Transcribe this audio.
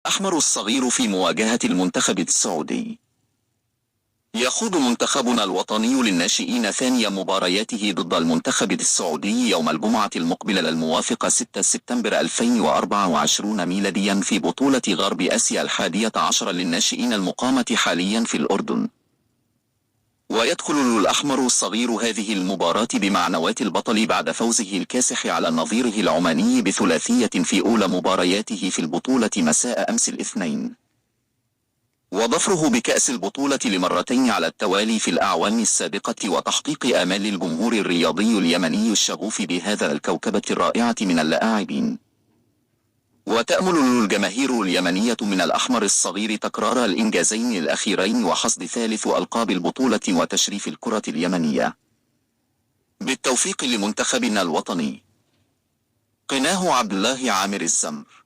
الأحمر الصغير في مواجهة المنتخب السعودي. يخوض منتخبنا الوطني للناشئين ثاني مبارياته ضد المنتخب السعودي يوم الجمعة المقبلة الموافق 6 سبتمبر 2024 ميلاديا في بطولة غرب آسيا 11 للناشئين المقامة حاليا في الأردن. ويدخل الأحمر الصغير هذه المباراة بمعنويات البطل بعد فوزه الكاسح على نظيره العماني بثلاثية في أولى مبارياته في البطولة مساء أمس الاثنين، وظفره بكأس البطولة لمرتين على التوالي في الأعوام السابقة، وتحقيق آمال الجمهور الرياضي اليمني الشغوف بهذا الكوكبة الرائعة من اللاعبين. وتأمل الجماهير اليمنية من الأحمر الصغير تكرار الإنجازين الأخيرين وحصد ثالث ألقاب البطولة وتشريف الكرة اليمنية. بالتوفيق لمنتخبنا الوطني. قناه عبد الله عامر الزمر.